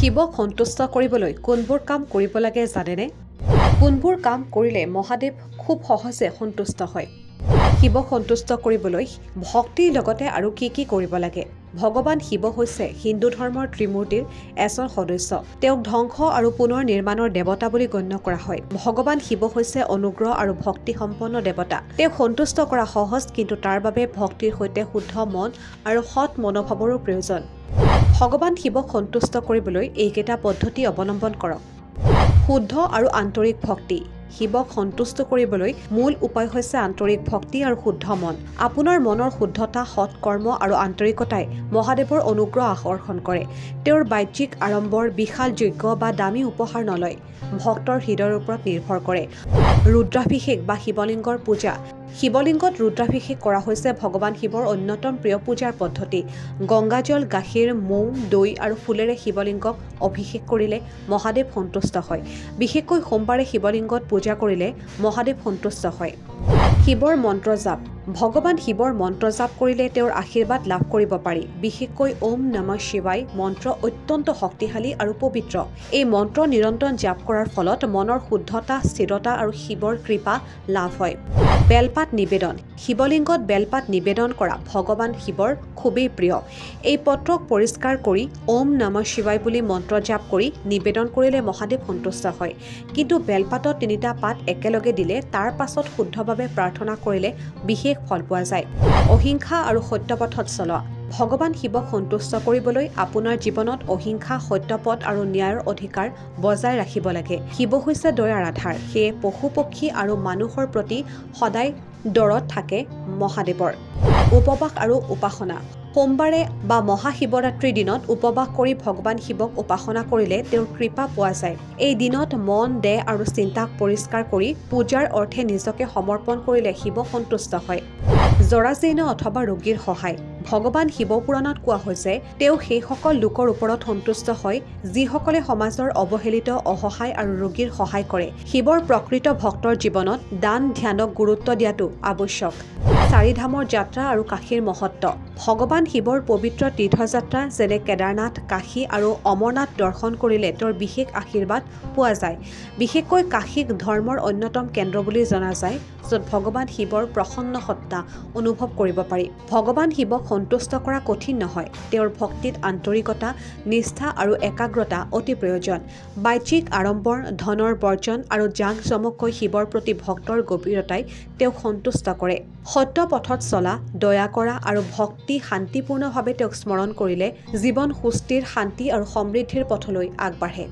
শিৱক সন্তুষ্ট কৰিবলৈ কোনবোৰ কাম কৰিব লাগে জানেনে? কোনবোৰ কাম কৰিলে মহাদেৱ খুব সহজে সন্তুষ্ট হয়? শিৱক সন্তুষ্ট কৰিবলৈ ভক্তিৰ লগতে আৰু কি কৰিব লাগে? ভগৱান শিৱ হৈছে হিন্দু ধৰ্মৰ ত্ৰিমূৰ্তিৰ এজন সদস্য। তেওঁক ধ্বংস আৰু পুনৰ নিৰ্মাণৰ দেৱতা বুলি গণ্য কৰা হয়। ভগৱান শিৱ হৈছে অনুগ্ৰহ আৰু ভক্তি সম্পন্ন দেৱতা। তেওঁক সন্তুষ্ট কৰা সহজ, কিন্তু তাৰ বাবে ভক্তিৰ সৈতে শুদ্ধ মন আৰু সৎ মনোভাৱৰো প্ৰয়োজন। ভগৱান শিৱক সন্তুষ্ট কৰিবলৈ এইকেইটা পদ্ধতি অৱলম্বন কৰক। শুদ্ধ আৰু আন্তৰিক ভক্তি। শিৱক সন্তুষ্ট কৰিবলৈ মূল উপায় হৈছে আন্তৰিক ভক্তি আৰু শুদ্ধ মন। আপোনাৰ মনৰ শুদ্ধতা, সৎ কৰ্ম আৰু আন্তৰিকতাই মহাদেৱৰ অনুগ্ৰহ আকৰ্ষণ কৰে। তেওঁৰ বাহ্যিক আড়ম্বৰ, বিশাল যজ্ঞ বা দামী উপহাৰ নলয়, ভক্তৰ হৃদয়ৰ ওপৰত নিৰ্ভৰ কৰে। ৰুদ্ৰাভিষেক বা শিৱলিংগৰ পূজা। শিৱলিংগত ৰুদ্ৰাভিষেক কৰা হৈছে ভগৱান শিৱৰ অন্যতম প্ৰিয় পূজাৰ পদ্ধতি। গংগাজল, গাখীৰ, মৌ, দৈ আৰু ফুলেৰে শিৱলিংগক অভিষেক কৰিলে মহাদেৱ সন্তুষ্ট হয়। বিশেষকৈ সোমবাৰে শিৱলিংগত পূজা কৰিলে মহাদেৱ সন্তুষ্ট হয়। শিৱৰ মন্ত্ৰ জাপ। ভগৱান শিৱৰ মন্ত্ৰ জাপ কৰিলে তেওঁৰ আশীৰ্বাদ লাভ কৰিব পাৰি। বিশেষকৈ ওম নমঃ শিৱায় মন্ত্ৰ অত্যন্ত শক্তিশালী আৰু পবিত্ৰ। এই মন্ত্ৰ নিৰন্তৰ জাপ কৰাৰ ফলত মনৰ শুদ্ধতা, স্থিৰতা আৰু শিৱৰ কৃপা লাভ হয়। বেলপাত নিবেদন। শিৱলিংগত বেলপাত নিবেদন কৰা ভগৱান শিৱৰ খুবেই প্ৰিয়। এই পত্ৰক পৰিষ্কাৰ কৰি ওম নমঃ শিৱায় বুলি মন্ত্ৰ জাপ কৰি নিবেদন কৰিলে মহাদেৱ সন্তুষ্ট হয়। কিন্তু বেলপাতত ৩টা পাত একেলগে দিলে তাৰ পাছত শুদ্ধভাৱে প্ৰাৰ্থনা কৰিলে বিশেষ ফল পোৱা যায়। অহিংসা আৰু সত্যপথত চলোৱা। ভগৱান শিৱক সন্তুষ্ট কৰিবলৈ আপোনাৰ জীৱনত অহিংসা, সত্যপথ আৰু ন্যায়ৰ অধিকাৰ বজাই ৰাখিব লাগে। শিৱ হৈছে দয়াৰ আধাৰ, সেয়ে পশু পক্ষী আৰু মানুহৰ প্ৰতি সদায় দৰদ থাকে মহাদেৱৰ। উপবাস আৰু উপাসনা। সোমবাৰে বা মহাশিৱৰাত্ৰিৰ দিনত উপবাস কৰি ভগৱান শিৱক উপাসনা কৰিলে তেওঁৰ কৃপা পোৱা যায়। এই দিনত মন, দেহ আৰু চিন্তাক পৰিষ্কাৰ কৰি পূজাৰ অৰ্থে নিজকে সমৰ্পণ কৰিলে শিৱ সন্তুষ্ট হয়। জৰাজীৰ্ণ অথবা ৰোগীৰ সহায়। ভগৱান শিৱপুৰাণত কোৱা হৈছে তেওঁ সেইসকল লোকৰ ওপৰত সন্তুষ্ট হয় যিসকলে সমাজৰ অৱহেলিত, অসহায় আৰু ৰোগীৰ সহায় কৰে। শিৱৰ প্ৰকৃত ভক্তৰ জীৱনত দান, ধ্যানক গুৰুত্ব দিয়াটো আৱশ্যক। 4 ধামৰ যাত্ৰা আৰু কাশীৰ মহত্ব। ভগৱান শিৱৰ পবিত্ৰ তীৰ্থযাত্ৰা যেনে কেদাৰনাথ, কাশী আৰু অমৰনাথ দৰ্শন কৰিলে তেওঁৰ বিশেষ আশীৰ্বাদ পোৱা যায়। বিশেষকৈ কাশীক ধৰ্মৰ অন্যতম কেন্দ্ৰ বুলি জনা যায়, য'ত ভগৱান শিৱৰ প্ৰসন্ন সত্তা অনুভৱ কৰিব পাৰি। ভগৱান শিৱক সন্তুষ্ট কৰা কঠিন নহয়। তেওঁৰ ভক্তিত আন্তৰিকতা, নিষ্ঠা আৰু একাগ্ৰতা অতি প্ৰয়োজন। বাহ্যিক আড়ম্বৰ, ধনৰ বৰ্জন আৰু জাক-জমককৈ শিৱৰ প্ৰতি ভক্তৰ গভীৰতাই তেওঁক সন্তুষ্ট কৰে। সত্য পথত চলা, দয়া কৰা আৰু ভক্তি শান্তিপূৰ্ণভাৱে তেওঁক স্মৰণ কৰিলে জীৱন সুস্থিৰ, শান্তি আৰু সমৃদ্ধিৰ পথলৈ আগবাঢ়ে।